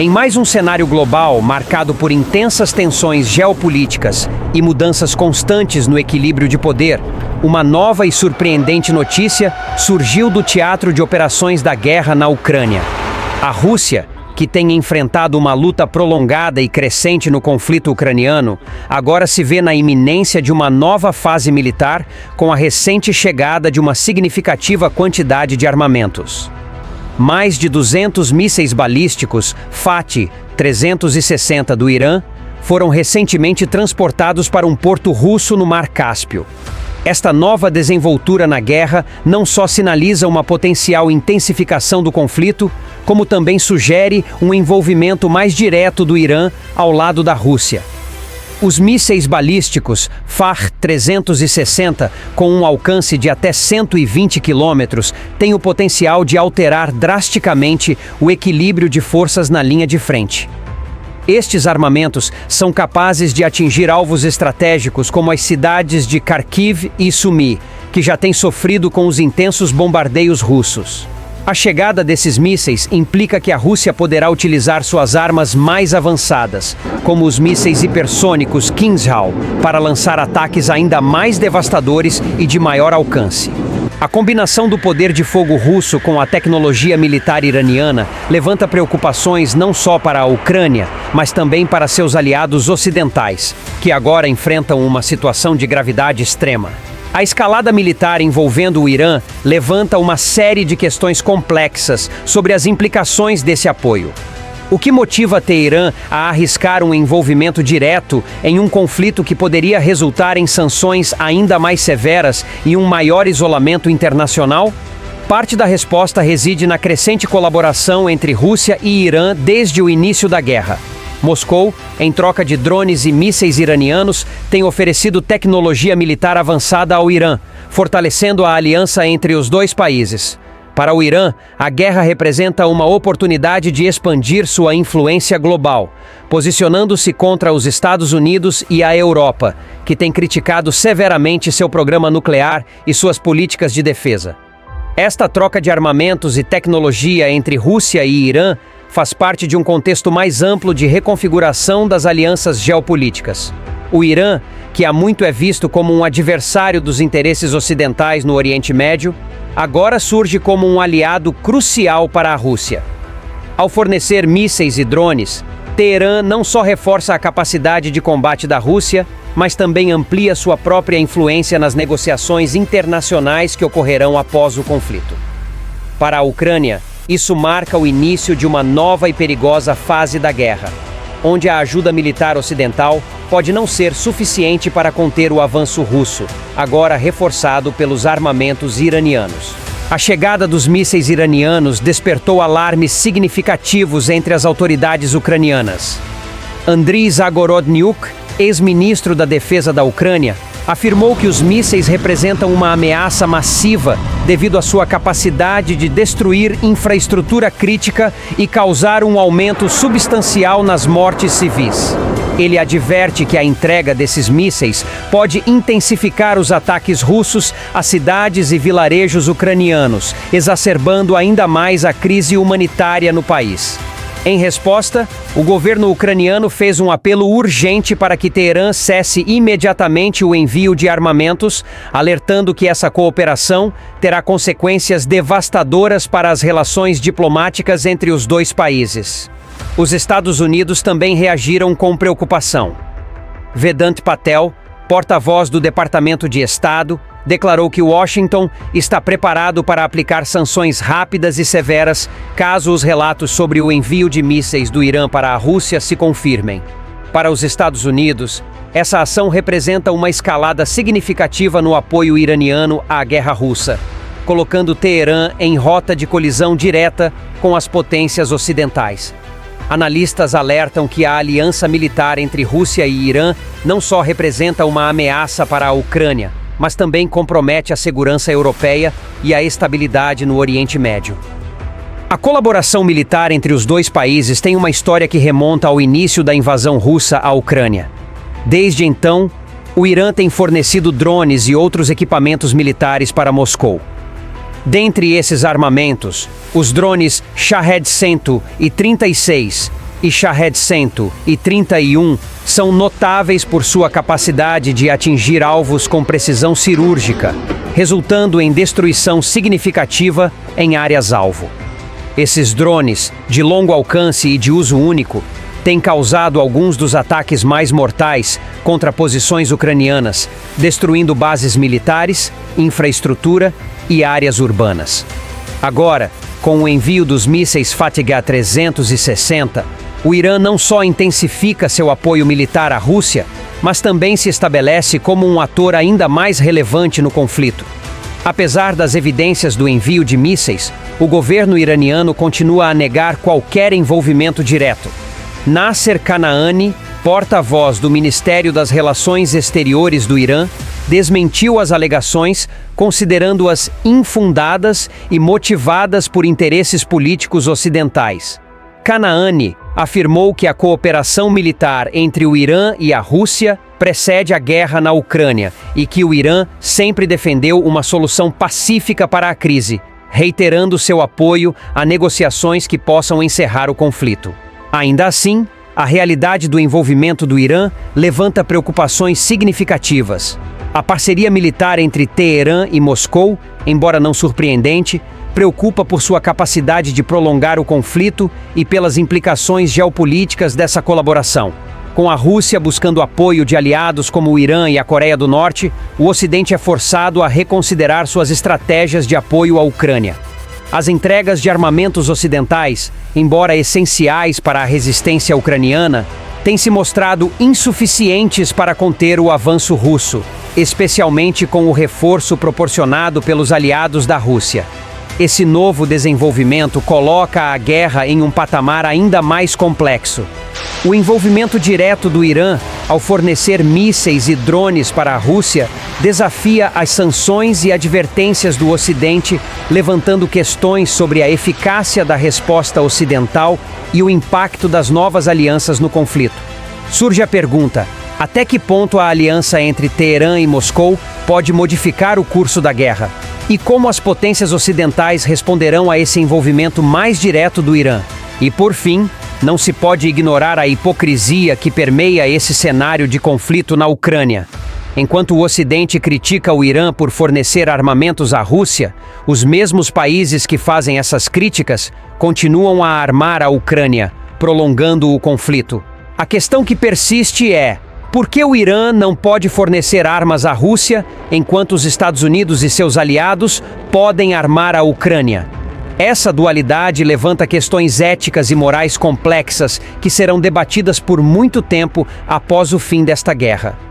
Em mais um cenário global marcado por intensas tensões geopolíticas e mudanças constantes no equilíbrio de poder, uma nova e surpreendente notícia surgiu do teatro de operações da guerra na Ucrânia. A Rússia, que tem enfrentado uma luta prolongada e crescente no conflito ucraniano, agora se vê na iminência de uma nova fase militar com a recente chegada de uma significativa quantidade de armamentos. Mais de 200 mísseis balísticos FAT-360 do Irã foram recentemente transportados para um porto russo no Mar Cáspio. Esta nova desenvoltura na guerra não só sinaliza uma potencial intensificação do conflito, como também sugere um envolvimento mais direto do Irã ao lado da Rússia. Os mísseis balísticos FAT-360, com um alcance de até 120 quilômetros, têm o potencial de alterar drasticamente o equilíbrio de forças na linha de frente. Estes armamentos são capazes de atingir alvos estratégicos como as cidades de Kharkiv e Sumy, que já têm sofrido com os intensos bombardeios russos. A chegada desses mísseis implica que a Rússia poderá utilizar suas armas mais avançadas, como os mísseis hipersônicos Kinzhal, para lançar ataques ainda mais devastadores e de maior alcance. A combinação do poder de fogo russo com a tecnologia militar iraniana levanta preocupações não só para a Ucrânia, mas também para seus aliados ocidentais, que agora enfrentam uma situação de gravidade extrema. A escalada militar envolvendo o Irã levanta uma série de questões complexas sobre as implicações desse apoio. O que motiva Teherã a arriscar um envolvimento direto em um conflito que poderia resultar em sanções ainda mais severas e um maior isolamento internacional? Parte da resposta reside na crescente colaboração entre Rússia e Irã desde o início da guerra. Moscou, em troca de drones e mísseis iranianos, tem oferecido tecnologia militar avançada ao Irã, fortalecendo a aliança entre os dois países. Para o Irã, a guerra representa uma oportunidade de expandir sua influência global, posicionando-se contra os Estados Unidos e a Europa, que tem criticado severamente seu programa nuclear e suas políticas de defesa. Esta troca de armamentos e tecnologia entre Rússia e Irã faz parte de um contexto mais amplo de reconfiguração das alianças geopolíticas. O Irã, que há muito é visto como um adversário dos interesses ocidentais no Oriente Médio, agora surge como um aliado crucial para a Rússia. Ao fornecer mísseis e drones, Teherã não só reforça a capacidade de combate da Rússia, mas também amplia sua própria influência nas negociações internacionais que ocorrerão após o conflito. Para a Ucrânia, isso marca o início de uma nova e perigosa fase da guerra, onde a ajuda militar ocidental pode não ser suficiente para conter o avanço russo, agora reforçado pelos armamentos iranianos. A chegada dos mísseis iranianos despertou alarmes significativos entre as autoridades ucranianas. Andriy Zagorodniuk, ex-ministro da Defesa da Ucrânia, afirmou que os mísseis representam uma ameaça massiva devido à sua capacidade de destruir infraestrutura crítica e causar um aumento substancial nas mortes civis. Ele adverte que a entrega desses mísseis pode intensificar os ataques russos a cidades e vilarejos ucranianos, exacerbando ainda mais a crise humanitária no país. Em resposta, o governo ucraniano fez um apelo urgente para que Teherã cesse imediatamente o envio de armamentos, alertando que essa cooperação terá consequências devastadoras para as relações diplomáticas entre os dois países. Os Estados Unidos também reagiram com preocupação. Vedant Patel, porta-voz do Departamento de Estado, declarou que Washington está preparado para aplicar sanções rápidas e severas caso os relatos sobre o envio de mísseis do Irã para a Rússia se confirmem. Para os Estados Unidos, essa ação representa uma escalada significativa no apoio iraniano à guerra russa, colocando Teherã em rota de colisão direta com as potências ocidentais. Analistas alertam que a aliança militar entre Rússia e Irã não só representa uma ameaça para a Ucrânia, mas também compromete a segurança europeia e a estabilidade no Oriente Médio. A colaboração militar entre os dois países tem uma história que remonta ao início da invasão russa à Ucrânia. Desde então, o Irã tem fornecido drones e outros equipamentos militares para Moscou. Dentre esses armamentos, os drones Shahed-136 e Shahed-131 são notáveis por sua capacidade de atingir alvos com precisão cirúrgica, resultando em destruição significativa em áreas-alvo. Esses drones, de longo alcance e de uso único, têm causado alguns dos ataques mais mortais contra posições ucranianas, destruindo bases militares, infraestrutura e áreas urbanas. Agora, com o envio dos mísseis Fatiga 360, o Irã não só intensifica seu apoio militar à Rússia, mas também se estabelece como um ator ainda mais relevante no conflito. Apesar das evidências do envio de mísseis, o governo iraniano continua a negar qualquer envolvimento direto. Nasser Kanaani, porta-voz do Ministério das Relações Exteriores do Irã, desmentiu as alegações, considerando-as infundadas e motivadas por interesses políticos ocidentais. Kanaani afirmou que a cooperação militar entre o Irã e a Rússia precede a guerra na Ucrânia e que o Irã sempre defendeu uma solução pacífica para a crise, reiterando seu apoio a negociações que possam encerrar o conflito. Ainda assim, a realidade do envolvimento do Irã levanta preocupações significativas. A parceria militar entre Teherã e Moscou, embora não surpreendente, preocupa por sua capacidade de prolongar o conflito e pelas implicações geopolíticas dessa colaboração. Com a Rússia buscando apoio de aliados como o Irã e a Coreia do Norte, o Ocidente é forçado a reconsiderar suas estratégias de apoio à Ucrânia. As entregas de armamentos ocidentais, embora essenciais para a resistência ucraniana, têm se mostrado insuficientes para conter o avanço russo, especialmente com o reforço proporcionado pelos aliados da Rússia. Esse novo desenvolvimento coloca a guerra em um patamar ainda mais complexo. O envolvimento direto do Irã ao fornecer mísseis e drones para a Rússia desafia as sanções e advertências do Ocidente, levantando questões sobre a eficácia da resposta ocidental e o impacto das novas alianças no conflito. Surge a pergunta: até que ponto a aliança entre Teherã e Moscou pode modificar o curso da guerra? E como as potências ocidentais responderão a esse envolvimento mais direto do Irã? E por fim, não se pode ignorar a hipocrisia que permeia esse cenário de conflito na Ucrânia. Enquanto o Ocidente critica o Irã por fornecer armamentos à Rússia, os mesmos países que fazem essas críticas continuam a armar a Ucrânia, prolongando o conflito. A questão que persiste é: por que o Irã não pode fornecer armas à Rússia, enquanto os Estados Unidos e seus aliados podem armar a Ucrânia? Essa dualidade levanta questões éticas e morais complexas que serão debatidas por muito tempo após o fim desta guerra.